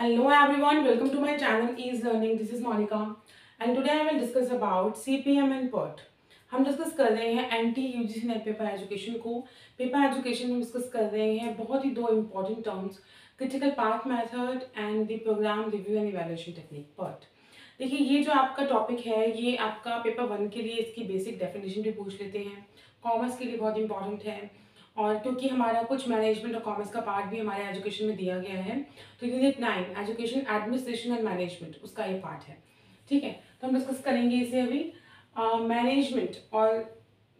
Hello everyone, welcome to my channel Ease Learning. This is Monica and today I will discuss about CPM and PERT. हम discuss कर रहे हैं NTA UGC NET paper education को। Paper education में discuss कर रहे हैं बहुत ही दो important terms, critical path method and the program review and evaluation technique PERT। देखिए ये जो आपका टॉपिक है ये आपका पेपर 1 के लिए इसकी बेसिक डेफिनेशन भी पूछ लेते हैं, कॉमर्स के लिए बहुत इंपॉर्टेंट है और क्योंकि हमारा कुछ मैनेजमेंट और कॉमर्स का पार्ट भी हमारे एजुकेशन में दिया गया है तो unit 9 education administration and management उसका ये पार्ट है। ठीक है, तो हम डिस्कस करेंगे इसे अभी। मैनेजमेंट और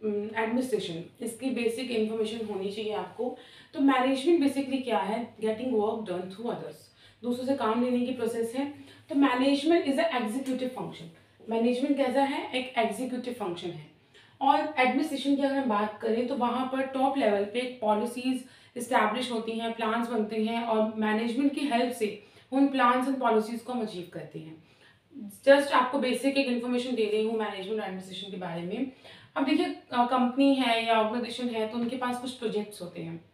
एडमिनिस्ट्रेशन इसकी बेसिक इन्फॉर्मेशन होनी चाहिए आपको। तो मैनेजमेंट बेसिकली क्या है? Getting work done through others, दूसरों से काम लेने की प्रोसेस है। तो management is a executive function. Management कैसा है? एक एग्जीक्यूटिव फंक्शन है। और एडमिनिस्ट्रेशन की अगर हम बात करें तो वहाँ पर टॉप लेवल पे पॉलिसीज इस्टेब्लिश होती हैं, प्लान्स बनते हैं और मैनेजमेंट की हेल्प से उन प्लान्स एंड पॉलिसीज को हम अचीव करते हैं। जस्ट आपको बेसिक एक इन्फॉर्मेशन दे रही हूँ मैनेजमेंट एडमिनिस्ट्रेशन के बारे में। अब देखिए कंपनी है या ऑर्गेनाइजेशन है तो उनके पास कुछ प्रोजेक्ट्स होते हैं।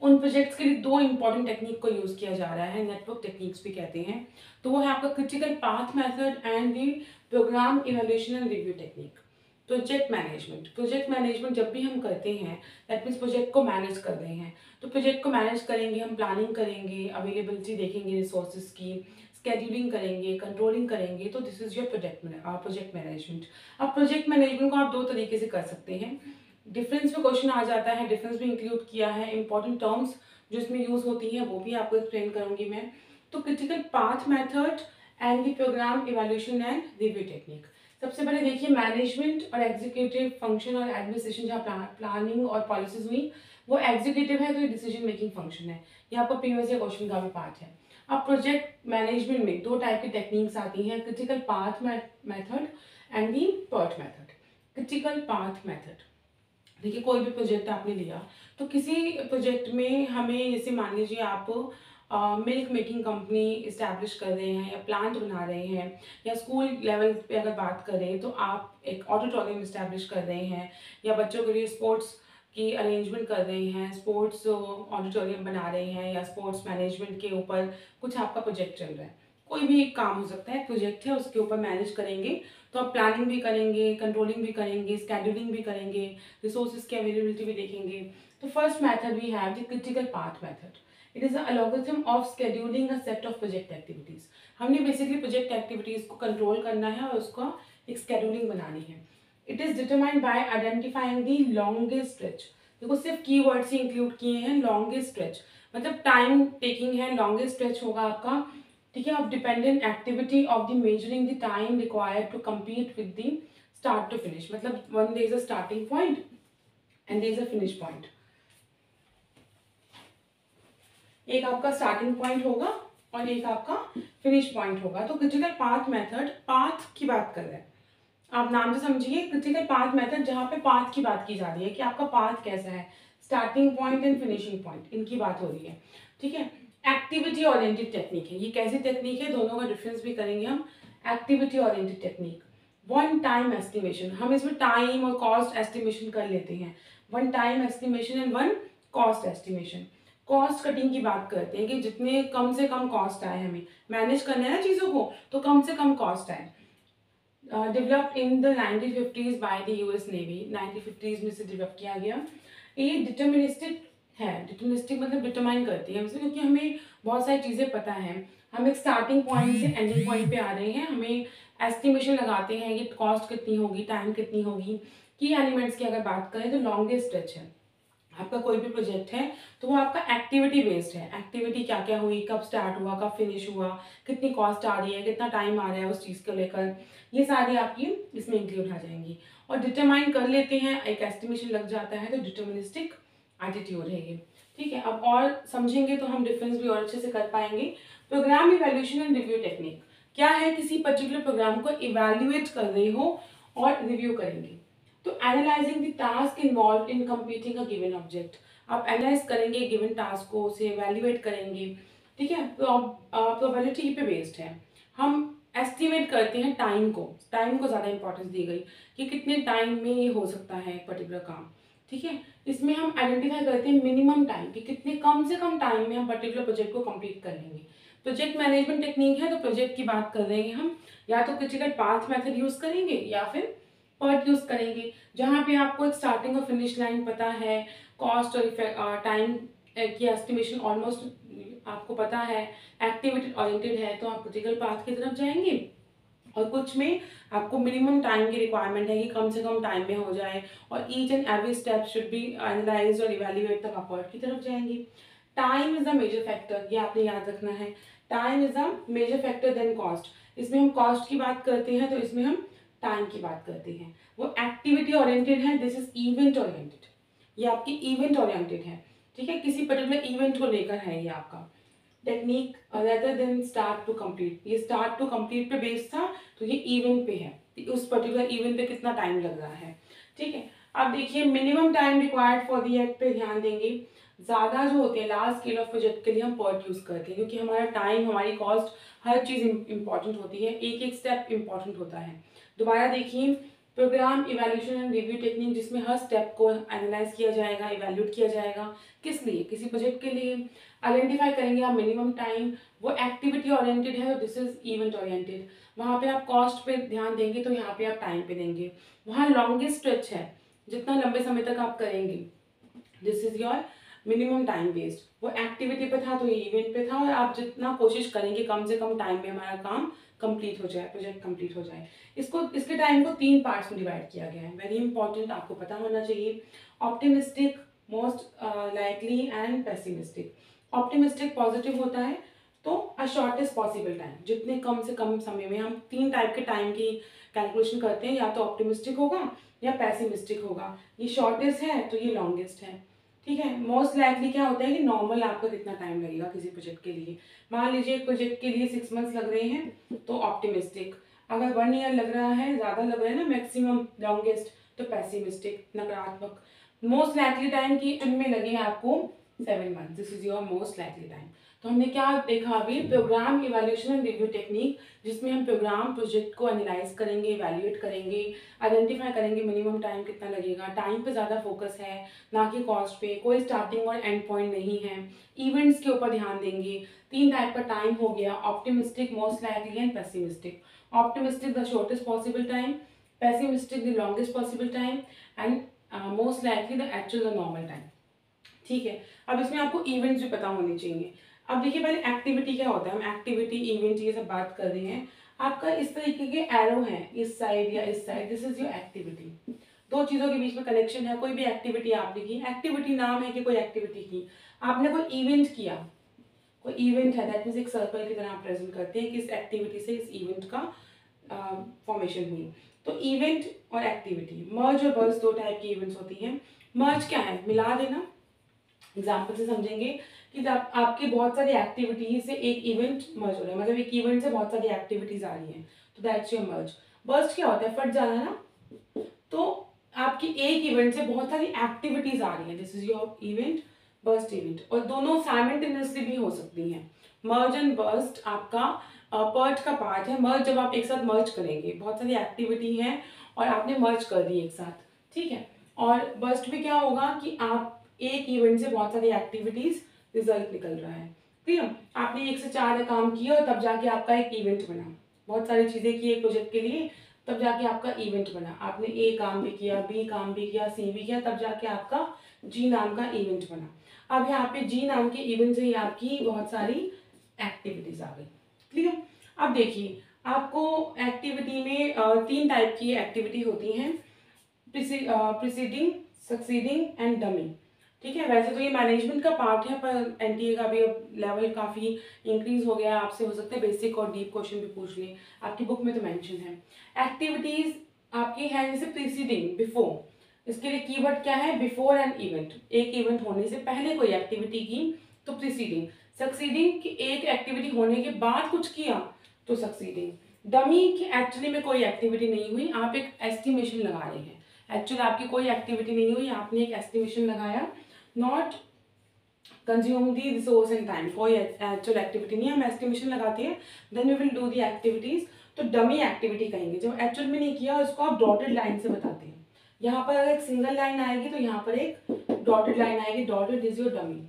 उन प्रोजेक्ट्स के लिए दो इंपॉर्टेंट टेक्निक को यूज़ किया जा रहा है, नेटवर्क टेक्निक्स भी कहते हैं। तो वो है आपका critical path method and the program evaluation and review technique. Project management जब भी हम करते हैं दैट मीन्स प्रोजेक्ट को मैनेज कर रहे हैं। तो प्रोजेक्ट को मैनेज करेंगे, हम प्लानिंग करेंगे, अवेलेबिलिटी देखेंगे रिसोर्सेज की, स्केड्यूलिंग करेंगे, कंट्रोलिंग करेंगे। तो this is your project management. अब प्रोजेक्ट मैनेजमेंट को आप दो तरीके से कर सकते हैं। डिफरेंस में क्वेश्चन आ जाता है, डिफरेंस भी इंक्लूड किया है, इंपॉर्टेंट टर्म्स जो इसमें यूज होती हैं वो भी आपको एक्सप्लेन करूंगी मैं। तो critical path method and the program evaluation and review technique. सबसे पहले देखिए मैनेजमेंट और एग्जीक्यूटिव फंक्शन और एडमिनिस्ट्रेशन जहाँ प्लानिंग और पॉलिसीज हुई वो एग्जीक्यूटिव है, तो ये डिसीजन मेकिंग फंक्शन है। ये आपका प्रीवियस ईयर क्वेश्चन का भी पार्ट है। अब प्रोजेक्ट मैनेजमेंट में दो टाइप की टेक्निक्स आती हैं, critical path method and the PERT method. Critical path method देखिए कोई भी प्रोजेक्ट आपने लिया तो किसी प्रोजेक्ट में हमें जैसे मान लीजिए आप मिल्क मेकिंग कंपनी इस्टेब्लिश कर रहे हैं या प्लांट बना रहे हैं, या स्कूल लेवल पे अगर बात करें तो आप एक ऑडिटोरियम इस्टेब्लिश कर रहे हैं, या बच्चों के लिए स्पोर्ट्स की अरेंजमेंट कर रहे हैं, स्पोर्ट्स ऑडिटोरियम बना रहे हैं, या स्पोर्ट्स मैनेजमेंट के ऊपर कुछ आपका प्रोजेक्ट चल रहा है। कोई भी काम हो सकता है, प्रोजेक्ट है उसके ऊपर मैनेज करेंगे तो आप प्लानिंग भी करेंगे, कंट्रोलिंग भी करेंगे, स्केड्यूलिंग भी करेंगे, रिसोर्सेज की अवेलेबिलिटी भी देखेंगे। तो first method we have the critical path method. It is a algorithm of scheduling a set of project activities. हमने बेसिकली प्रोजेक्ट एक्टिविटीज को कंट्रोल करना है और उसका एक स्केड्यूलिंग बनानी है। It is determined by identifying the longest stretch. देखो सिर्फ कीवर्ड्स ही इंक्लूड किए हैं, लॉन्गेस्ट स्ट्रेच मतलब टाइम टेकिंग है, लॉन्गेस्ट स्ट्रेच होगा आपका। ठीक है, of dependent activity of the measuring the time required to complete with the start to finish. मतलब one there is a starting point and there is a finish point. एक आपका starting point होगा और एक आपका फिनिश पॉइंट होगा। तो critical path method path की बात कर रहे हैं, आप नाम से समझिए क्रिटिकल पाथ मेथड जहाँ पे पाथ की बात की जा रही है कि आपका पाथ कैसा है, starting point and finishing point इनकी बात हो रही है। ठीक है, एक्टिविटी ओरिएंटेड टेक्निक है। ये कैसी टेक्निक है, दोनों का डिफरेंस भी करेंगे हम। Activity oriented technique, one time estimation, हम इसमें टाइम और कॉस्ट एस्टिमेशन कर लेते हैं। One time estimation and one cost estimation. Cost cutting की बात करते हैं कि जितने कम से कम कॉस्ट आए, हमें मैनेज करना है ना चीज़ों को, तो कम से कम कॉस्ट आए। Developed in the 1950s by the US navy, 1950s में से डेवलप किया गया। ये डिटर्मिनिस्टिक है, डिटर्मिनिस्टिक मतलब डिटरमाइन करती है हमसे, क्योंकि हमें बहुत सारी चीज़ें पता है। हम एक स्टार्टिंग पॉइंट से एंडिंग पॉइंट पे आ रहे हैं, हमें एस्टिमेशन लगाते हैं कि कॉस्ट कितनी होगी, टाइम कितनी होगी। की एलिमेंट्स की अगर बात करें तो लॉन्गेस्ट स्ट्रेच है आपका कोई भी प्रोजेक्ट है तो वो आपका एक्टिविटी बेस्ड है। एक्टिविटी क्या क्या हुई, कब स्टार्ट हुआ, कब फिनिश हुआ, कितनी कॉस्ट आ रही है, कितना टाइम आ रहा है उस चीज़ को लेकर, ये सारी आपकी इसमें इंक्लूड आ जाएंगी। और डिटरमाइन कर लेते हैं, एक एस्टिमेशन लग जाता है, तो डिटर्मिनिस्टिक एटीट्यूड है ये। ठीक है, अब और समझेंगे तो हम डिफरेंस भी और अच्छे से कर पाएंगे। Program evaluation and review technique क्या है? किसी पर्टिकुलर प्रोग्राम को इवैल्यूएट कर रहे हो और रिव्यू करेंगे। तो analysing the task involve in completing a given object, आप एनालाइज करेंगे गिवन टास्क को, उसे एवेल्युएट करेंगे। ठीक है, तो प्रोबेबिलिटी पे बेस्ड है। हम एस्टिमेट करते हैं टाइम को, टाइम को ज़्यादा इंपॉर्टेंस दी गई कि कितने टाइम में ये हो सकता है पर्टिकुलर काम। ठीक है, इसमें हम आइडेंटिफाई करते हैं मिनिमम टाइम कि कितने कम से कम टाइम में हम पर्टिकुलर प्रोजेक्ट को कंप्लीट कर लेंगे। प्रोजेक्ट मैनेजमेंट टेक्निक है तो प्रोजेक्ट की बात कर रहे हैं हम, या तो क्रिटिकल पाथ मेथड यूज करेंगे या फिर PERT यूज करेंगे, जहाँ पे आपको एक स्टार्टिंग और फिनिश लाइन पता है, कॉस्ट और टाइम की एस्टिमेशन ऑलमोस्ट आपको पता है, एक्टिविटी ओरिएंटेड है तो आप क्रिटिकल पाथ की तरफ जाएंगे, और कुछ में आपको मिनिमम टाइम की रिक्वायरमेंट है कि कम से कम टाइम में हो जाए और each and every step should be analyse और इवेल्युएट, तक आप PERT की तरफ जाएंगे। Time is a major factor, ये आपने याद रखना है, time is a major factor then cost. इसमें हम कॉस्ट की बात करते हैं तो इसमें हम टाइम की बात करते हैं। वो एक्टिविटी ओरिएंटेड है, दिस इज इवेंट ओरिएंटेड, ये आपकी इवेंट ओरिएंटेड है, ठीक है, किसी पर्टिकुलर इवेंट को लेकर है ये आपका technique, rather than start to complete. ये स्टार्ट टू कंप्लीट पे बेस्ड था तो ये इवेंट पे है, उस पर्टिकुलर इवेंट पे कितना टाइम लग रहा है, ठीक है। अब देखिए minimum time required for the act पे ध्यान देंगे, ज़्यादा जो होते हैं लार्ज स्केल ऑफ प्रोजेक्ट के लिए हम PERT यूज़ करते हैं, क्योंकि हमारा टाइम, हमारी कॉस्ट, हर चीज़ इंपॉर्टेंट होती है, एक एक स्टेप इंपॉर्टेंट होता है। दोबारा देखिए, program evaluation and review technique, जिसमें हर स्टेप को एनालाइज किया जाएगा, इवैल्यूएट किया जाएगा, किस लिए, किसी प्रोजेक्ट के लिए। आइडेंटिफाई करेंगे आप मिनिमम टाइम, वो एक्टिविटी ओरिएंटेड है तो दिस इज इवेंट ओरिएंटेड। वहाँ पे आप कॉस्ट पे ध्यान देंगे तो यहाँ पे आप टाइम पे देंगे। वहाँ लॉन्गेस्ट स्ट्रेच है, जितना लंबे समय तक आप करेंगे, this is your minimum time based. वो एक्टिविटी पे था तो ये इवेंट पे था, और आप जितना कोशिश करेंगे कम से कम टाइम में हमारा काम कंप्लीट हो जाए, प्रोजेक्ट कंप्लीट हो जाए। इसके टाइम को 3 पार्ट्स में डिवाइड किया गया है, वेरी इंपॉर्टेंट, आपको पता होना चाहिए। Optimistic, most likely and pessimistic. Optimistic positive होता है तो अ शॉर्टेस्ट पॉसिबल टाइम, जितने कम से कम समय में, हम 3 टाइप के टाइम की कैलकुलेशन करते हैं, या तो ऑप्टिमिस्टिक होगा या पेसिमिस्टिक होगा। ये शॉर्टेस्ट है तो ये लॉन्गेस्ट है, ठीक है। मोस्ट लाइकली क्या होता है कि नॉर्मल आपको कितना टाइम लगेगा किसी प्रोजेक्ट के लिए, मान लीजिए एक प्रोजेक्ट के लिए 6 मंथ्स लग रहे हैं तो ऑप्टिमिस्टिक, अगर 1 ईयर लग रहा है, ज़्यादा लग रहा है ना, मैक्सिमम लॉन्गेस्ट, तो पेसिमिस्टिक, नकारात्मक। मोस्ट लाइकली टाइम की इनमें लगे आपको 7 month, this is your most likely time. तो हमने क्या देखा अभी, program evaluation and review technique, जिसमें हम प्रोग्राम प्रोजेक्ट को एनालाइज करेंगे, इवैल्यूएट करेंगे, आइडेंटिफाई करेंगे मिनिमम टाइम कितना लगेगा, टाइम पे ज़्यादा फोकस है ना कि कॉस्ट पे, कोई स्टार्टिंग और एंड पॉइंट नहीं है, इवेंट्स के ऊपर ध्यान देंगे। 3 टाइप का टाइम हो गया, optimistic, most likely and pessimistic. Optimistic the shortest possible time, pessimistic the longest possible time, and most likely the actual the normal time, ठीक है। अब इसमें आपको इवेंट्स भी पता होने चाहिए। अब देखिए पहले एक्टिविटी क्या होता है, हम एक्टिविटी, इवेंट, ये सब बात कर रहे हैं। आपका इस तरीके के एरो हैं, इस साइड या इस side, this is your activity. 2 चीज़ों के बीच में कनेक्शन है, कोई भी एक्टिविटी आपने की, एक्टिविटी नाम है कि कोई एक्टिविटी की, आपने कोई इवेंट किया, कोई इवेंट है, दैट मीन्स एक सर्कल की तरह आप प्रेजेंट करते हैं कि इस एक्टिविटी से इस इवेंट का फॉर्मेशन हुई। तो इवेंट और एक्टिविटी, मर्ज और बर्ज 2 टाइप की इवेंट्स होती हैं। मर्ज क्या है, मिला देना। एग्जाम्पल से समझेंगे कि जब आपकी बहुत सारी एक्टिविटीज से एक इवेंट मर्ज हो रहा है, मतलब एक इवेंट से बहुत सारी एक्टिविटीज आ रही हैं, तो दैट्स योर मर्ज। बर्स्ट क्या होता है, फट जाना ना, तो आपकी एक इवेंट से बहुत सारी एक्टिविटीज आ रही हैं, this is your event, burst event, और दोनों साइमल्टेनियसली भी हो सकती हैं। मर्ज एंड बर्स्ट आपका पर्ट का पार्ट है। मर्ज जब आप एक साथ मर्ज करेंगे, बहुत सारी एक्टिविटी है और आपने मर्ज कर दी एक साथ, ठीक है। और बर्स्ट भी क्या होगा कि आप एक इवेंट से बहुत सारी एक्टिविटीज रिजल्ट निकल रहा है, ठीक है। आपने 1 से 4 काम किए और तब जाके आपका एक इवेंट बना, बहुत सारी चीजें की एक प्रोजेक्ट के लिए, तब जाके आपका इवेंट बना। आपने ए काम भी किया, बी काम भी किया, सी भी किया, तब जाके आपका जी नाम का इवेंट बना। अब यहाँ पे जी नाम के इवेंट से ही आपकी बहुत सारी एक्टिविटीज आ गई, क्लियर। अब देखिए आपको एक्टिविटी में 3 टाइप की एक्टिविटी होती हैं, प्रीसीडिंग, सक्सीडिंग एंड डमी, ठीक है। वैसे तो ये मैनेजमेंट का पार्ट है, पर एनटीए का भी अब लेवल काफ़ी इंक्रीज हो गया है, आपसे हो सकता है बेसिक और डीप क्वेश्चन भी पूछ लिए, आपकी बुक में तो मेंशन है। एक्टिविटीज आपकी है जैसे प्रीसीडिंग, बिफोर, इसके लिए कीवर्ड क्या है, बिफोर एन इवेंट, एक इवेंट होने से पहले कोई एक्टिविटी की तो प्रीसीडिंग। सक्सीडिंग की एक एक्टिविटी होने के बाद कुछ किया तो सक्सीडिंग। डमी की एक्चुअली में कोई एक्टिविटी नहीं हुई, आप एक एस्टिमेशन लगा रहे हैं, एक्चुअली आपकी कोई एक्टिविटी नहीं हुई, आपने एक एस्टिमेशन लगाया, not consume the resource and time, कोई एक्चुअल एक्टिविटी नहीं है, हम एस्टिमेशन लगाते हैं, then we will do the activities, तो डमी एक्टिविटी कहेंगे। जो एक्चुअल में नहीं किया उसको आप डॉटेड लाइन से बताते हैं। यहाँ पर अगर एक सिंगल लाइन आएगी तो यहाँ पर एक डॉटेड लाइन आएगी, डॉटेड इज योर डमी,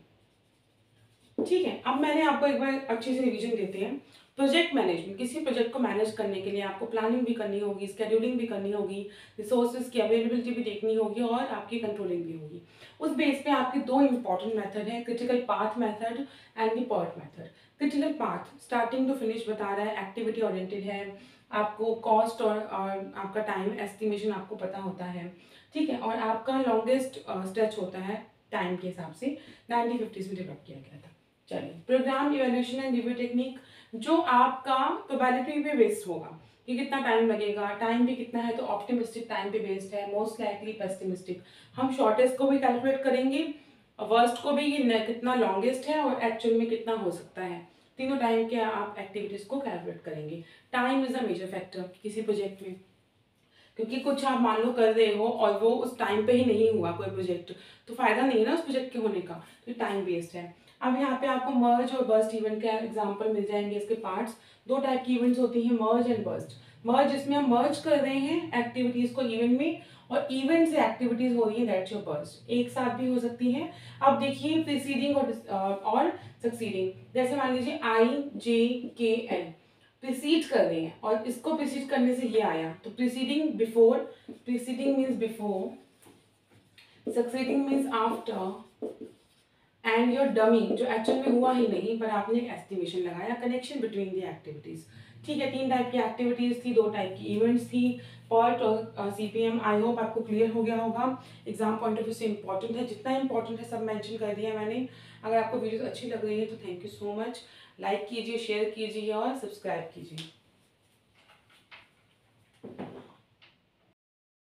ठीक है, अब मैंने आपको एक बार अच्छे से रिवीजन देते हैं। प्रोजेक्ट मैनेजमेंट, किसी प्रोजेक्ट को मैनेज करने के लिए आपको प्लानिंग भी करनी होगी, शेड्यूलिंग भी करनी होगी, रिसोर्सेज की अवेलेबिलिटी भी देखनी होगी और आपकी कंट्रोलिंग भी होगी। उस बेस पे आपके दो इंपॉर्टेंट मेथड हैं, critical path method and the PERT method. Critical path starting to finish बता रहा है, एक्टिविटी ओरिएंटेड है, आपको कॉस्ट और आपका टाइम एस्टिमेशन आपको पता होता है, ठीक है, और आपका लॉन्गेस्ट स्ट्रेच होता है टाइम के हिसाब से 1950s में डेवलप किया गया था। चलिए, program evaluation and review technique, जो आपका प्रोबेबिलिटी पे बेस्ड होगा कि कितना टाइम लगेगा, टाइम भी कितना है, तो ऑप्टिमिस्टिक टाइम पे बेस्ड है, मोस्ट लाइकली पेसिमिस्टिक। हम शॉर्टेस्ट को भी कैलकुलेट करेंगे, वर्स्ट को भी कितना लॉन्गेस्ट है और एक्चुअल में कितना हो सकता है, तीनों टाइम के आप एक्टिविटीज को कैलकुलेट करेंगे। Time is a major factor किसी प्रोजेक्ट में, क्योंकि कुछ आप मान लो कर रहे हो और वो उस टाइम पे ही नहीं हुआ कोई प्रोजेक्ट, तो फायदा नहीं है ना उस प्रोजेक्ट के होने का, तो टाइम वेस्ट है। अब यहाँ पे आपको मर्ज और बर्स्ट इवेंट के एग्जांपल मिल जाएंगे। इसके पार्ट्स, दो टाइप की इवेंट्स होती हैं, मर्ज एंड बर्स्ट। मर्ज जिसमें हम मर्ज कर रहे हैं एक्टिविटीज को इवेंट में, और इवेंट से एक्टिविटीज हो रही है, दैट्स योर बर्स्ट। एक साथ भी हो सकती है। अब देखिए प्रीसीडिंग और सक्सीडिंग, जैसे मान लीजिए IJKL प्रीसीड कर रहे हैं और इसको प्रीसीड करने से ये आया, तो preceding before, preceding means before, succeeding means after, and your dummy जो एक्चुअल में हुआ ही नहीं पर आपने एक एस्टिमेशन लगाया, कनेक्शन बिटवीन द एक्टिविटीज। ठीक है, तीन टाइप की एक्टिविटीज थी, दो टाइप की इवेंट्स थी, PERT और CPM। आई होप आपको क्लियर हो गया होगा, एग्जाम पॉइंट ऑफ व्यू से इंपॉर्टेंट है, जितना इंपॉर्टेंट है सब मेंशन कर दिया मैंने। अगर आपको वीडियो अच्छी लग रही है तो thank you so much, like कीजिए, शेयर कीजिए और सब्सक्राइब कीजिए।